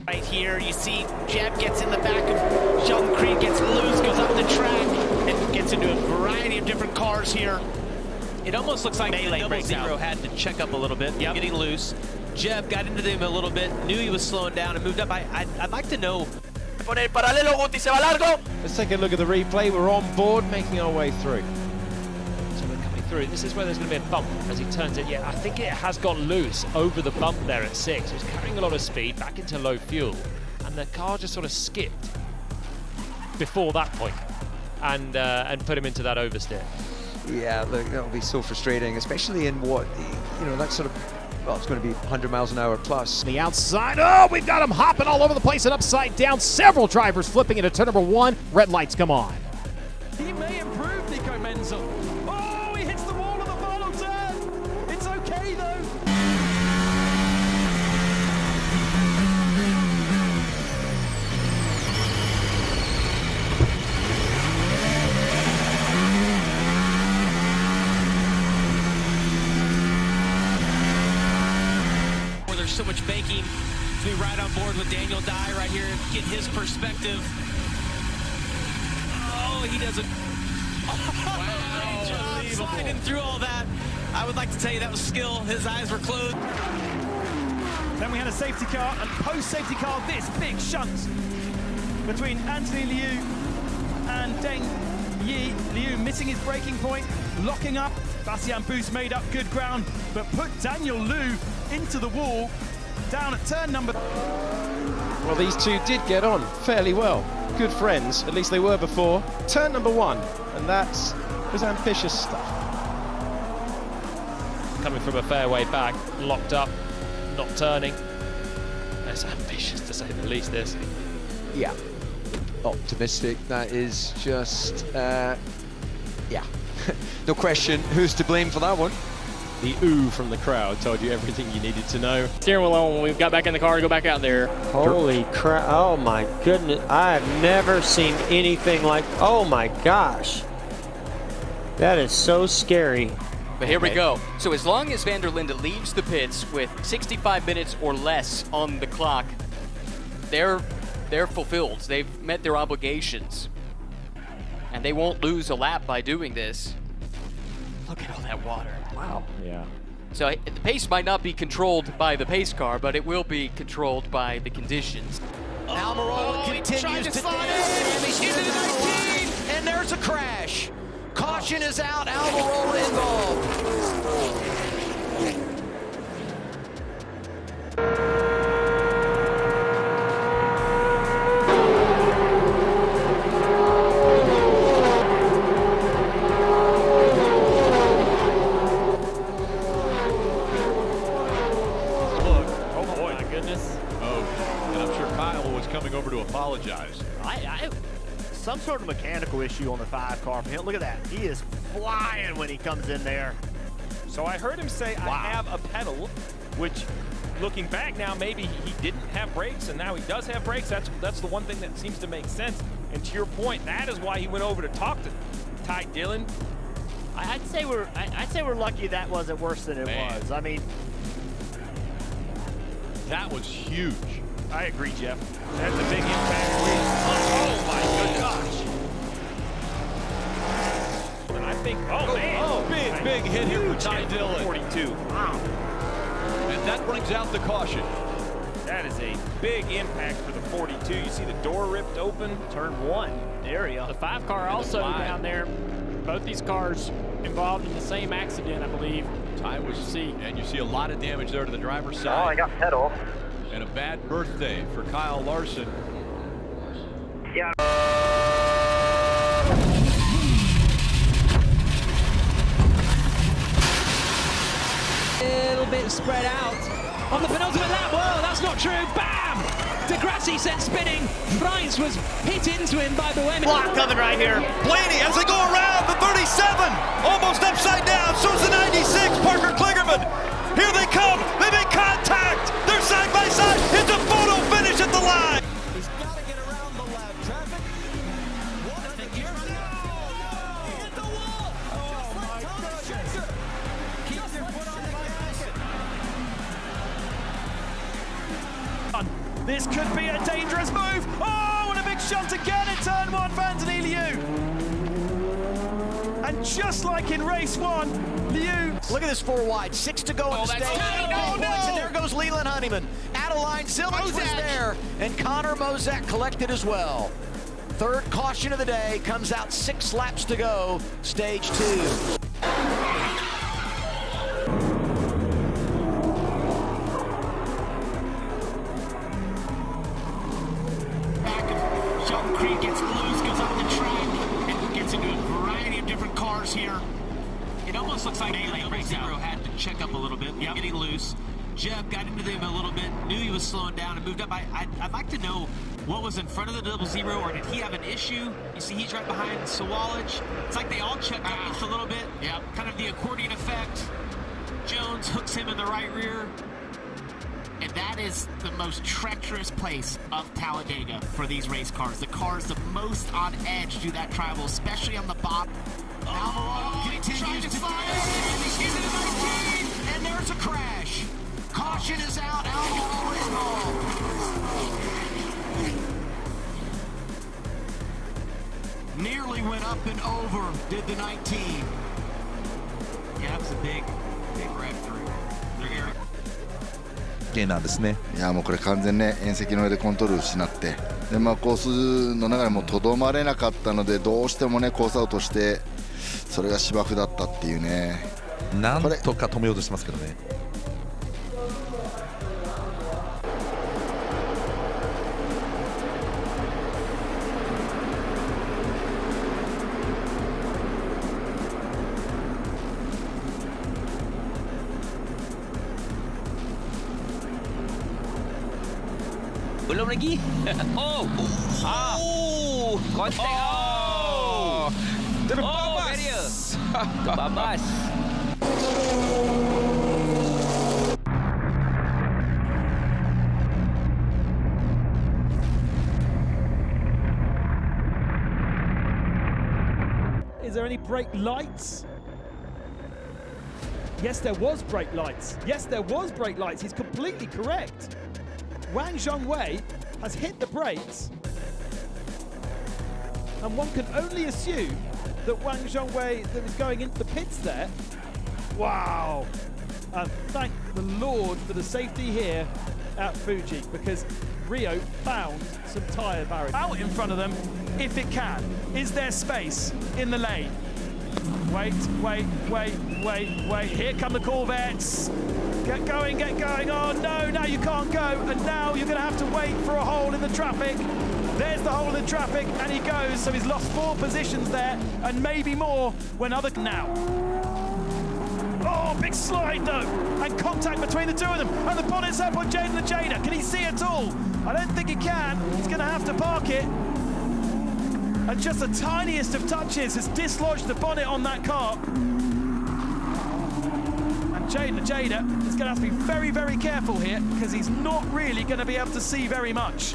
Right here, you see Jeb gets in the back of Sheldon Creed, gets loose, goes up the track, and gets into a variety of different cars here. It almost looks like Melee Double breaks Zero out. had to check up a little bit, getting loose. Jeb got into him a little bit, knew he was slowing down and moved up. I'd like to know. Let's take a look at the replay. We're on board, making our way through. So we're coming through. This is where there's going to be a bump as he turns it. Yeah, I think it has got loose over the bump there at 6. It was carrying a lot of speed back into low fuel, and the car just sort of skipped before that point and put him into that oversteer. Yeah, look, that'll be so frustrating, especially in what, you know, that sort of, well, it's going to be 100 miles an hour plus. The outside, oh, we've got him hopping all over the place and upside down. Several drivers flipping into turn number 1. Red lights come on. He may improve, Nico Menzel. Oh, he hits the wall of the final turn. It's okay, though. There's so much banking to be right on board with Daniel Dye right here, get his perspective. Oh, he doesn't. Wow, sliding through all that. I would like to tell you that was skill. His eyes were closed. Then we had a safety car, and post-safety car, this big shunt between Anthony Liu and Deng Yi. Liu missing his braking point, locking up. Bastian Boost made up good ground, but put Daniel Liu into the wall down at turn number. Well, these two did get on fairly well. Good friends, at least they were before. Turn number 1, and that was ambitious stuff. Coming from a fairway back, locked up, not turning. That's ambitious to say the least, this. Yeah, optimistic. That is just, yeah. No question, who's to blame for that one? The ooh from the crowd told you everything you needed to know. Steering wheel on when we got back in the car to go back out there. Holy crap, oh my goodness, I have never seen anything like, oh my gosh. That is so scary. But here we go. So as long as Van der Linde leaves the pits with 65 minutes or less on the clock, they're fulfilled. They've met their obligations. And they won't lose a lap by doing this. Look at all that water. Wow. Yeah. So the pace might not be controlled by the pace car, but it will be controlled by the conditions. Almirola continues to damage into the 19, and there's a crash. Caution is out, Almirola involved. Over to apologize. Some sort of mechanical issue on the 5 car for him. Look at that. He is flying when he comes in there. So I heard him say, Wow. I have a pedal, which looking back now, maybe he didn't have brakes and now he does have brakes. That's the one thing that seems to make sense. And to your point, that is why he went over to talk to Ty Dillon. I'd say we're lucky that wasn't worse than it was. I mean, That was huge. I agree, Jeff. That's a big impact. Oh my good gosh. And I think, oh man. Big hit here for Ty Dillon. 42. Wow. And that brings out the caution. That is a big impact for the 42. You see the door ripped open. turn 1 area. The 5 car also down there. Both these cars involved in the same accident, I believe. Ty was and you see a lot of damage there to the driver's side. Oh, I got pedal. And a bad birthday for Kyle Larson. Yeah. A little bit spread out on the penultimate lap. Whoa, that's not true. Bam! Degrassi sent spinning. Price was hit into him by Buemi. Block coming right here. Blaney as they go around the 37, almost upside down. So is the 96, Parker Kligerman. Here they come. They make contact. They're side by side. It's a photo finish at the line. He's got to get around the lap traffic. What a gear. He hit the wall. Oh my goodness. Keep your foot on the gas. This could be a dangerous move. Oh, and a big shunt again in turn one for Anthony Liu. And just like in race one, Liu. Look at this 4 wide, 6 to go in the stage. Oh, no. And there goes Leland Honeyman. Adeline Silvers was there, and Connor Mozak collected as well. Third caution of the day, comes out 6 laps to go, stage 2. Sheldon Creek gets loose, goes up the track, and gets into a variety of different cars here. It almost looks like Double Zero had to check up a little bit, getting loose. Jeb got into them a little bit, knew he was slowing down and moved up. I'd like to know what was in front of the Double Zero, or did he have an issue? You see he's right behind Sawalage. It's like they all checked up just a little bit. Kind of the accordion effect. Jones hooks him in the right rear. And that is the most treacherous place of Talladega for these race cars. The cars the most on edge do that travel, especially on the bottom. Almirola continues to slide into the 19, and there's a crash. Caution is out, Almirola involved. Nearly went up and over, did the 19. Yeah, that was a big rev through.系なんですね。いやもうこれ完全ね縁石の上でコントロール失ってでコースの中でもとどまれなかったのでどうしてもねコースアウトしてそれが芝生だったっていうね。なんとか止めようとしてますけどね。Belum lagi. Kontak. Barrier. Terbabas. Is there any brake lights? Yes, there was brake lights. Yes, there was brake lights. He's completely correct. Wang Zhongwei has hit the brakes, and one can only assume that Wang Zhongwei that is going into the pits there. Wow! And thank the Lord for the safety here at Fuji, because Rio found some tyre barriers. Out in front of them, if it can. Is there space in the lane? Wait. Here come the Corvettes. Get going. Oh no, now you can't go. And now you're going to have to wait for a hole in the traffic. There's the hole in the traffic, and he goes. So he's lost 4 positions there, and maybe more when other now. Oh, big slide though, and contact between the two of them. And the bonnet's up on Jaden Lejeda. Can he see at all? I don't think he can. He's going to have to park it. And just the tiniest of touches has dislodged the bonnet on that car. And Jaden Lejeda is going to have to be very, very careful here, because he's not really going to be able to see very much.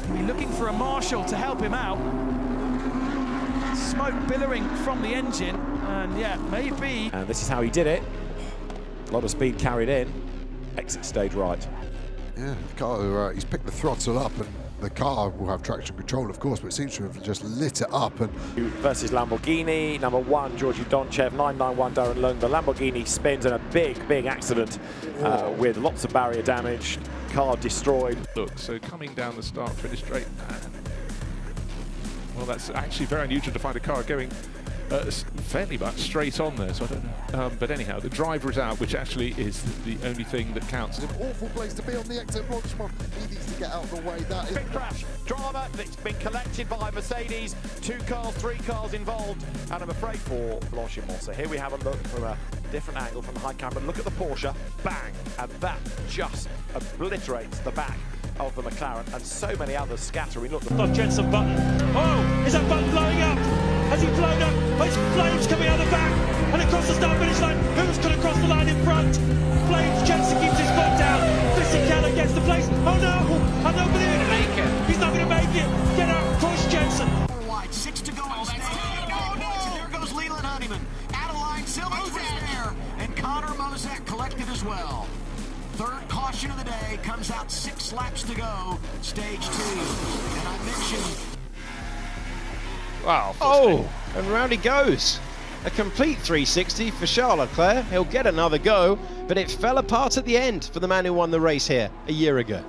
He'll be looking for a marshal to help him out. Smoke billowing from the engine, and yeah, maybe. And this is how he did it. A lot of speed carried in. Exit stage right. Yeah, the car, he's picked the throttle up, and the car will have traction control, of course, but it seems to have just lit it up. And versus Lamborghini, number 1, Georgi Donchev, 991 Darren Lung. The Lamborghini spins in a big accident with lots of barrier damage, car destroyed. Look, so coming down the start-finish straight, well, that's actually very unusual to find a car going fairly much straight on there, so I don't know. But anyhow, the driver is out, which actually is the only thing that counts. It's an awful place to be on the exit. Rochemont, he needs to get out of the way. That is big crash. Drama that's been collected by Mercedes. 2 cars, 3 cars involved, and I'm afraid for Blanchimont. So here we have a look from a different angle from the high camera. Look at the Porsche, bang, and that just obliterates the back of the McLaren, and so many others scattering. Look, the Jensen button. Oh, is that button blowing up? Has he blown up? Oh, it's flames coming out the back and across the start finish line. Who's going to cross the line in front? Flames. Jensen keeps his foot down. Fisichella gets the place. Oh no! I don't believe it. He's not going to make it. Get out, push Jensen. 4 wide, 6 to go. And there goes Leland Honeyman. Adeline Silvers was there, and Connor Mozak collected as well. Third caution. caution of the day comes out 6 laps to go, stage 2. And I mentioned... Wow. Oh, and round he goes. A complete 360 for Charles Leclerc. He'll get another go, but it fell apart at the end for the man who won the race here a year ago.